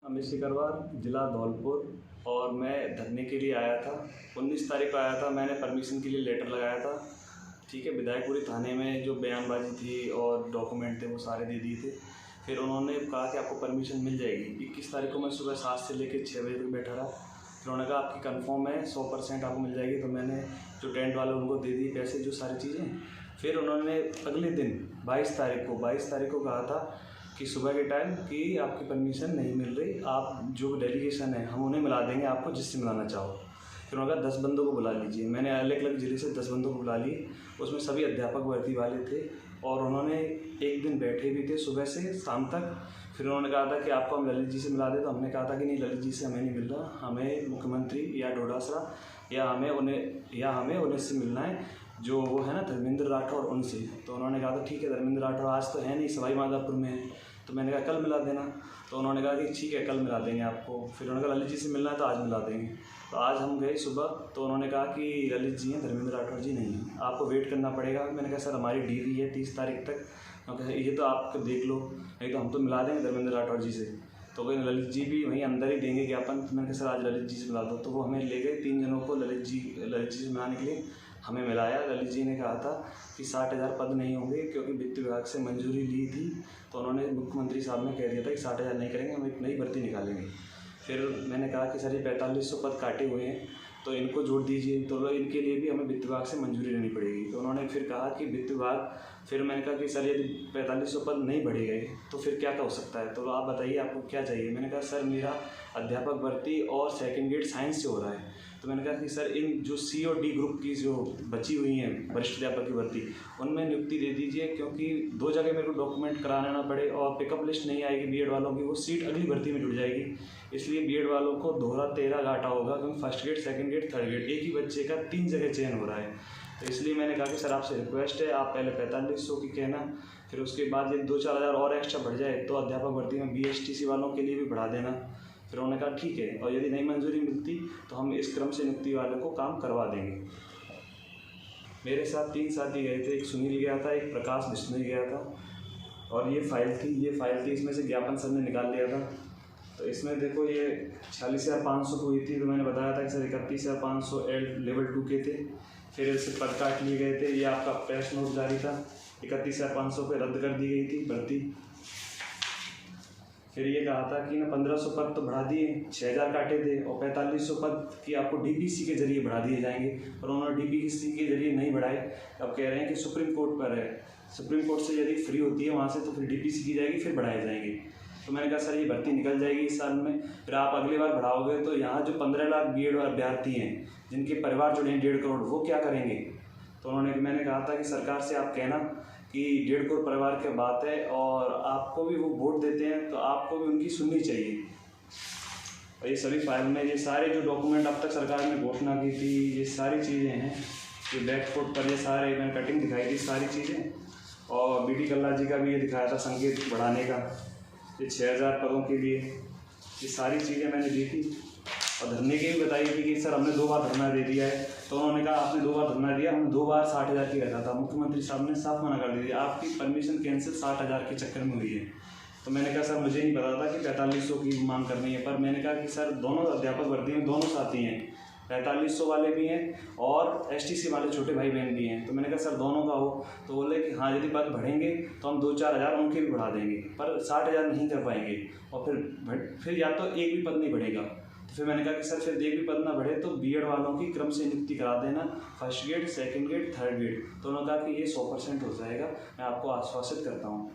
अमित सिकरवार, ज़िला धौलपुर। और मैं धरने के लिए आया था। 19 तारीख को आया था। मैंने परमिशन के लिए लेटर लगाया था। ठीक है, विधायकपुरी थाने में जो बयानबाजी थी और डॉक्यूमेंट थे वो सारे दे दिए थे। फिर उन्होंने कहा कि आपको परमिशन मिल जाएगी। 21 तारीख को मैं सुबह 7 से लेकर 6 बजे तक बैठा रहा। फिर उन्होंने कहा आपकी कंफर्म है, 100% आपको मिल जाएगी। तो मैंने जो टेंट वाले उनको दे दिए पैसे, जो सारी चीज़ें। फिर उन्होंने अगले दिन 22 तारीख को कहा था कि सुबह के टाइम कि आपकी परमिशन नहीं मिल रही, आप जो डेलीगेशन है हम उन्हें मिला देंगे आपको, जिससे मिलाना चाहो। फिर उन्होंने कहा 10 बंदों को बुला लीजिए। मैंने अलग अलग ज़िले से 10 बंदों को बुला लिए। उसमें सभी अध्यापक भर्ती वाले थे और उन्होंने एक दिन बैठे भी थे सुबह से शाम तक। फिर उन्होंने कहा था कि आपको हम ललित जी से मिला दें। तो हमने कहा था कि नहीं, ललित जी से हमें नहीं मिल रहा, हमें मुख्यमंत्री या डोडासरा या हमें उन्हें से मिलना है, जो वो है ना धर्मेंद्र राठौर, उनसे। तो उन्होंने कहा था ठीक है, धर्मेंद्र राठौर आज तो है नहीं, सवाई माधोपुर में है। तो मैंने कहा कल मिला देना। तो उन्होंने कहा कि ठीक है, कल मिला देंगे आपको। फिर उन्होंने कहा ललित जी से मिलना है तो आज मिला देंगे। तो आज हम गए सुबह, तो उन्होंने कहा कि ललित जी हैं, धर्मेंद्र राठौर जी नहीं हैं, आपको वेट करना पड़ेगा। मैंने कहा सर हमारी ड्यूटी है 30 तारीख तक, क्योंकि ये तो आप देख लो, नहीं तो हम तो मिला देंगे धर्मेंद्र राठौर जी से। तो वही ललित जी भी वहीं अंदर ही देंगे ज्ञापन। तो मैंने कहा सर आज ललित जी से मिला दो। तो वो हमें ले गए 3 जनों को ललित जी से मिलाने के लिए हमें मिलाया। ललित जी ने कहा था कि 60,000 पद नहीं होंगे, क्योंकि वित्त विभाग से मंजूरी ली थी। तो उन्होंने मुख्यमंत्री साहब ने कह दिया था कि 60,000 नहीं करेंगे, हम एक नई भर्ती निकालेंगे। फिर मैंने कहा कि सर ये 4500 पद काटे हुए हैं, तो इनको जोड़ दीजिए, तो इनके लिए भी हमें वित्त विभाग से मंजूरी लेनी पड़ेगी। तो उन्होंने फिर कहा कि वित्त विभाग, फिर मैंने कहा कि सर यदि 4500 पद नहीं बढ़े गए तो फिर क्या हो सकता है, तो आप बताइए आपको क्या चाहिए। मैंने कहा सर मेरा अध्यापक भर्ती और सेकंड ग्रेड साइंस से हो रहा है। तो मैंने कहा कि सर इन जो C और D ग्रुप की जो बची हुई हैं वरिष्ठ अध्यापक की भर्ती, उनमें नियुक्ति दे दीजिए, क्योंकि 2 जगह मेरे को डॉक्यूमेंट कराना ना पड़े और पिकअप लिस्ट नहीं आएगी बीएड वालों की, वो सीट अगली भर्ती में जुड़ जाएगी। इसलिए बीएड वालों को दोहरा 13 घाटा होगा, क्योंकि first grade, second grade, third grade एक ही बच्चे का 3 जगह चयन हो रहा है। तो इसलिए मैंने कहा कि सर आपसे रिक्वेस्ट है, आप पहले 4500 की कहना, फिर उसके बाद यदि 2-4 हज़ार और एक्स्ट्रा बढ़ जाए तो अध्यापक भर्ती में BSTC वालों के लिए भी बढ़ा देना। फिर उन्होंने कहा ठीक है, और यदि नहीं मंजूरी मिलती तो हम इस क्रम से नियुक्ति वाले को काम करवा देंगे। मेरे साथ 3 साथी गए थे, एक सुनील गया था, एक प्रकाश बिश्नोई गया था, और ये फाइल थी, इसमें से ज्ञापन सर ने निकाल लिया था। तो इसमें देखो ये 46,500 को हुई थी। तो मैंने बताया था कि सर 31,500 लेवल 2 के थे। फिर इससे पद काट लिए गए थे। ये आपका प्रेस नोट जारी था, 31,500 पे रद्द कर दी गई थी भर्ती। फिर ये कहा था कि ना 1500 पद तो बढ़ा दिए, 6,000 काटे थे, और 4500 पद की आपको DPC के जरिए बढ़ा दिए जाएंगे। और उन्होंने DPC के जरिए नहीं बढ़ाए। अब कह रहे हैं कि सुप्रीम कोर्ट पर है, सुप्रीम कोर्ट से यदि फ्री होती है वहाँ से तो फिर DPC की जाएगी, फिर बढ़ाए जाएंगे। तो मैंने कहा सर ये भर्ती निकल जाएगी इस साल में, फिर आप अगली बार बढ़ाओगे तो यहाँ जो 15 लाख बीएड अभ्यर्थी हैं जिनके परिवार जुड़े हैं 1.5 करोड़, वो क्या करेंगे। तो मैंने कहा था कि सरकार से आप कहना कि 1.5 करोड़ परिवार की बात है और आपको भी वो वोट देते हैं, तो आपको भी उनकी सुननी चाहिए। और ये सभी फाइल में ये सारे जो डॉक्यूमेंट अब तक सरकार ने घोषणा की थी, ये सारी चीज़ें हैं। ये बैकफुट पर ये सारे मैंने कटिंग दिखाई थी सारी चीज़ें, और BD कल्ला जी का भी ये दिखाया था संकेत बढ़ाने का, ये 6,000 पदों के लिए, ये सारी चीज़ें मैंने दी थी। और धरने की भी बताई थी कि सर हमने 2 बार धरना दे दिया है। तो उन्होंने कहा आपने 2 बार धरना दिया, हमने 2 बार 60,000 की रखा था। मुख्यमंत्री साहब ने साफ मना कर दी, आपकी परमिशन कैंसिल 60,000 के चक्कर में हुई है। तो मैंने कहा सर मुझे नहीं पता था कि 4500 की मांग करनी है, पर मैंने कहा कि सर दोनों अध्यापक भर्ती में दोनों साथी हैं, 4500 वाले भी हैं और STC वाले छोटे भाई बहन भी हैं। तो मैंने कहा सर दोनों का हो, तो बोले कि हाँ यदि पद बढ़ेंगे तो हम 2-4 हज़ार उनके भी बढ़ा देंगे, पर 60,000 नहीं कर पाएंगे। और फिर या तो एक भी पद नहीं बढ़ेगा। तो फिर मैंने कहा कि सर फिर एक भी पद ना बढ़े तो बीएड वालों की क्रम से नियुक्ति करा देना, first grade, second grade, third grade. तो उन्होंने कहा कि ये 100% हो जाएगा, मैं आपको आश्वासित करता हूँ।